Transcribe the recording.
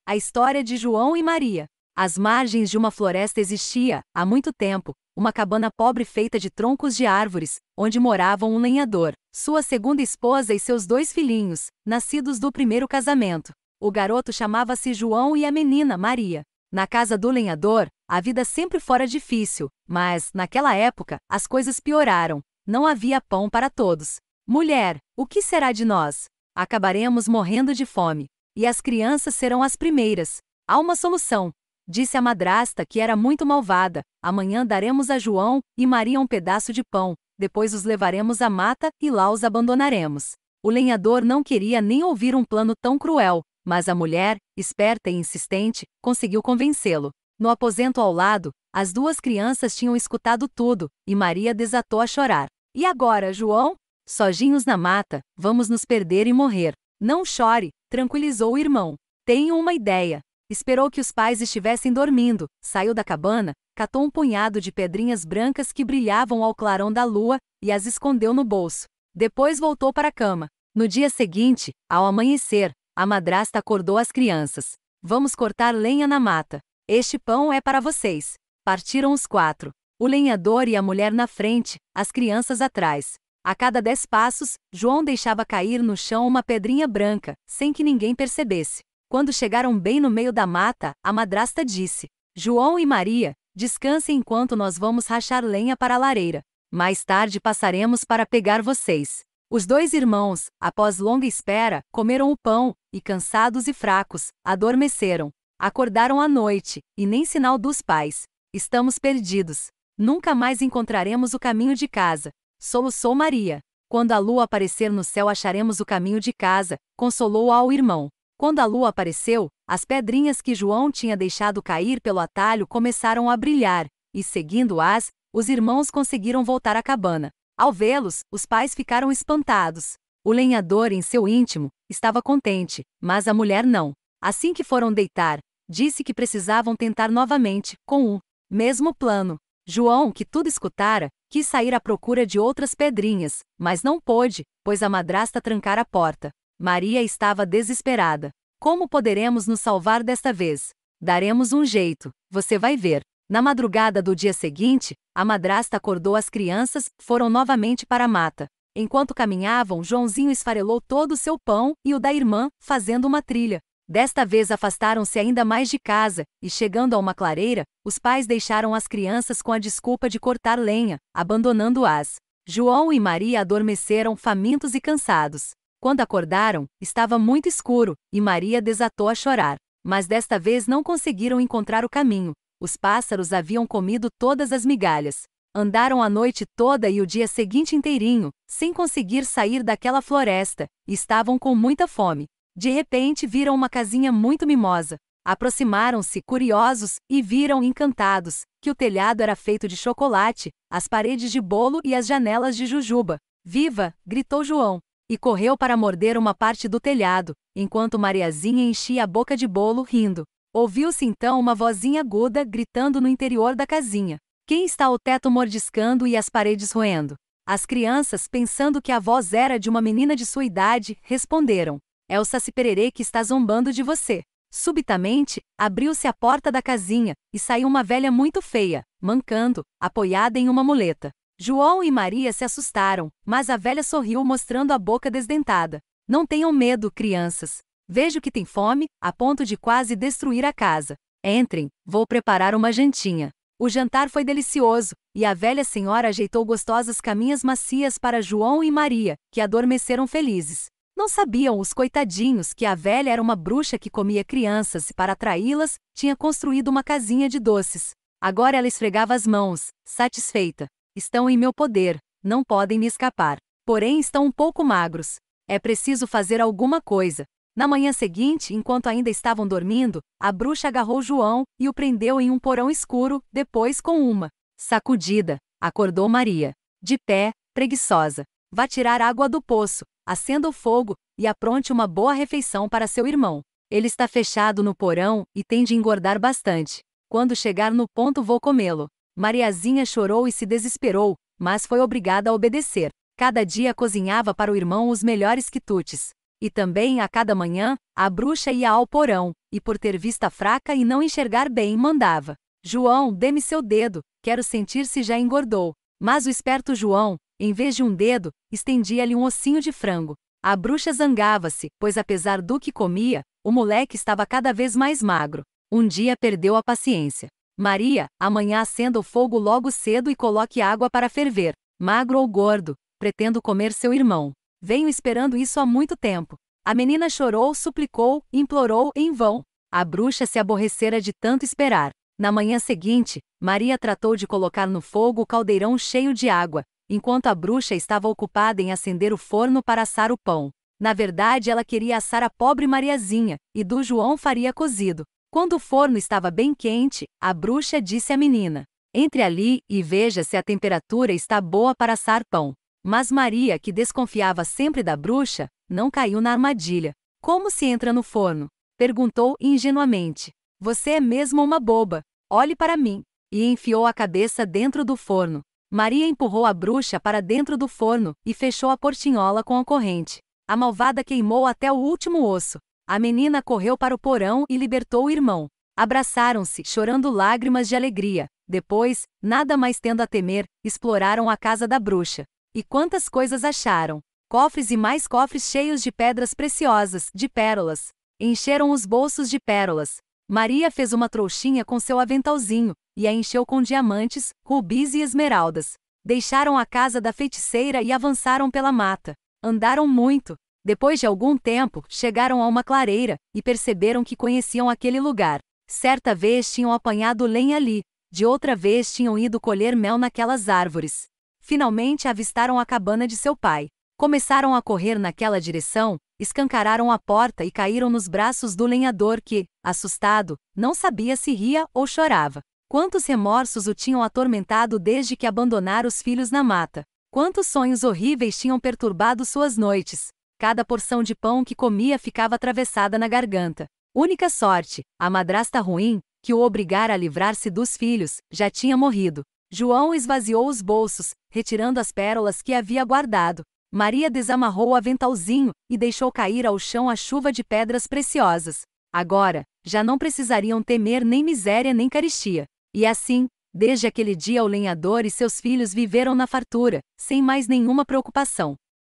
A história de João e Maria. Às margens de uma floresta existia, há muito tempo, uma cabana pobre feita de troncos de árvores, onde moravam um lenhador, sua segunda esposa e seus 2 filhinhos, nascidos do primeiro casamento. O garoto chamava-se João e a menina Maria. Na casa do lenhador, a vida sempre fora difícil, mas, naquela época, as coisas pioraram. Não havia pão para todos. Mulher, o que será de nós? Acabaremos morrendo de fome. E as crianças serão as primeiras. Há uma solução. Disse a madrasta, que era muito malvada: amanhã daremos a João e Maria um pedaço de pão, depois os levaremos à mata e lá os abandonaremos. O lenhador não queria nem ouvir um plano tão cruel, mas a mulher, esperta e insistente, conseguiu convencê-lo. No aposento ao lado, as 2 crianças tinham escutado tudo, e Maria desatou a chorar. E agora, João? Sozinhos na mata, vamos nos perder e morrer. Não chore, tranquilizou o irmão. Tenho uma ideia. Esperou que os pais estivessem dormindo, saiu da cabana, catou um punhado de pedrinhas brancas que brilhavam ao clarão da lua e as escondeu no bolso. Depois voltou para a cama. No dia seguinte, ao amanhecer, a madrasta acordou as crianças. Vamos cortar lenha na mata. Este pão é para vocês. Partiram os 4. O lenhador e a mulher na frente, as crianças atrás. A cada 10 passos, João deixava cair no chão uma pedrinha branca, sem que ninguém percebesse. Quando chegaram bem no meio da mata, a madrasta disse: João e Maria, descansem enquanto nós vamos rachar lenha para a lareira. Mais tarde passaremos para pegar vocês. Os 2 irmãos, após longa espera, comeram o pão, e cansados e fracos, adormeceram. Acordaram à noite, e nem sinal dos pais. Estamos perdidos. Nunca mais encontraremos o caminho de casa. Soluçou Maria. Quando a lua aparecer no céu acharemos o caminho de casa, consolou ao irmão. Quando a lua apareceu, as pedrinhas que João tinha deixado cair pelo atalho começaram a brilhar, e seguindo-as, os irmãos conseguiram voltar à cabana. Ao vê-los, os pais ficaram espantados. O lenhador, em seu íntimo, estava contente, mas a mulher não. Assim que foram deitar, disse que precisavam tentar novamente, com o mesmo plano. João, que tudo escutara, quis sair à procura de outras pedrinhas, mas não pôde, pois a madrasta trancara a porta. Maria estava desesperada. Como poderemos nos salvar desta vez? Daremos um jeito, você vai ver. Na madrugada do dia seguinte, a madrasta acordou as crianças, foram novamente para a mata. Enquanto caminhavam, Joãozinho esfarelou todo o seu pão e o da irmã, fazendo uma trilha. Desta vez afastaram-se ainda mais de casa, e chegando a uma clareira, os pais deixaram as crianças com a desculpa de cortar lenha, abandonando-as. João e Maria adormeceram famintos e cansados. Quando acordaram, estava muito escuro, e Maria desatou a chorar. Mas desta vez não conseguiram encontrar o caminho. Os pássaros haviam comido todas as migalhas. Andaram a noite toda e o dia seguinte inteirinho, sem conseguir sair daquela floresta, e estavam com muita fome. De repente viram uma casinha muito mimosa. Aproximaram-se, curiosos, e viram, encantados, que o telhado era feito de chocolate, as paredes de bolo e as janelas de jujuba. Viva! Gritou João. E correu para morder uma parte do telhado, enquanto Mariazinha enchia a boca de bolo, rindo. Ouviu-se então uma vozinha aguda gritando no interior da casinha. Quem está o teto mordiscando e as paredes roendo? As crianças, pensando que a voz era de uma menina de sua idade, responderam: é o Saci Pererê que está zombando de você. Subitamente, abriu-se a porta da casinha, e saiu uma velha muito feia, mancando, apoiada em uma muleta. João e Maria se assustaram, mas a velha sorriu mostrando a boca desdentada. Não tenham medo, crianças. Vejo que tem fome, a ponto de quase destruir a casa. Entrem, vou preparar uma jantinha. O jantar foi delicioso, e a velha senhora ajeitou gostosas caminhas macias para João e Maria, que adormeceram felizes. Não sabiam os coitadinhos que a velha era uma bruxa que comia crianças e, para atraí-las, tinha construído uma casinha de doces. Agora ela esfregava as mãos, satisfeita. Estão em meu poder, não podem me escapar. Porém estão um pouco magros. É preciso fazer alguma coisa. Na manhã seguinte, enquanto ainda estavam dormindo, a bruxa agarrou João e o prendeu em um porão escuro, depois com uma sacudida, acordou Maria. De pé, preguiçosa. Vá tirar água do poço, acenda o fogo, e apronte uma boa refeição para seu irmão. Ele está fechado no porão, e tem de engordar bastante. Quando chegar no ponto vou comê-lo. Mariazinha chorou e se desesperou, mas foi obrigada a obedecer. Cada dia cozinhava para o irmão os melhores quitutes. E também, a cada manhã, a bruxa ia ao porão, e por ter vista fraca e não enxergar bem, mandava: João, dê-me seu dedo, quero sentir se já engordou. Mas o esperto João, em vez de um dedo, estendia-lhe um ossinho de frango. A bruxa zangava-se, pois apesar do que comia, o moleque estava cada vez mais magro. Um dia perdeu a paciência. Maria, amanhã acenda o fogo logo cedo e coloque água para ferver. Magro ou gordo, pretendo comer seu irmão. Venho esperando isso há muito tempo. A menina chorou, suplicou, implorou, em vão. A bruxa se aborrecera de tanto esperar. Na manhã seguinte, Maria tratou de colocar no fogo o caldeirão cheio de água, enquanto a bruxa estava ocupada em acender o forno para assar o pão. Na verdade, ela queria assar a pobre Mariazinha, e do João faria cozido. Quando o forno estava bem quente, a bruxa disse à menina: entre ali e veja se a temperatura está boa para assar pão. Mas Maria, que desconfiava sempre da bruxa, não caiu na armadilha. Como se entra no forno? Perguntou ingenuamente. Você é mesmo uma boba. Olhe para mim. E enfiou a cabeça dentro do forno. Maria empurrou a bruxa para dentro do forno e fechou a portinhola com a corrente. A malvada queimou até o último osso. A menina correu para o porão e libertou o irmão. Abraçaram-se, chorando lágrimas de alegria. Depois, nada mais tendo a temer, exploraram a casa da bruxa. E quantas coisas acharam! Cofres e mais cofres cheios de pedras preciosas, de pérolas. Encheram os bolsos de pérolas. Maria fez uma trouxinha com seu aventalzinho, e a encheu com diamantes, rubis e esmeraldas. Deixaram a casa da feiticeira e avançaram pela mata. Andaram muito. Depois de algum tempo, chegaram a uma clareira, e perceberam que conheciam aquele lugar. Certa vez tinham apanhado lenha ali, de outra vez tinham ido colher mel naquelas árvores. Finalmente avistaram a cabana de seu pai. Começaram a correr naquela direção, escancararam a porta e caíram nos braços do lenhador que, assustado, não sabia se ria ou chorava. Quantos remorsos o tinham atormentado desde que abandonara os filhos na mata. Quantos sonhos horríveis tinham perturbado suas noites. Cada porção de pão que comia ficava atravessada na garganta. Única sorte, a madrasta ruim, que o obrigara a livrar-se dos filhos, já tinha morrido. João esvaziou os bolsos, retirando as pérolas que havia guardado. Maria desamarrou o aventalzinho e deixou cair ao chão a chuva de pedras preciosas. Agora, já não precisariam temer nem miséria nem carestia. E assim, desde aquele dia o lenhador e seus filhos viveram na fartura, sem mais nenhuma preocupação.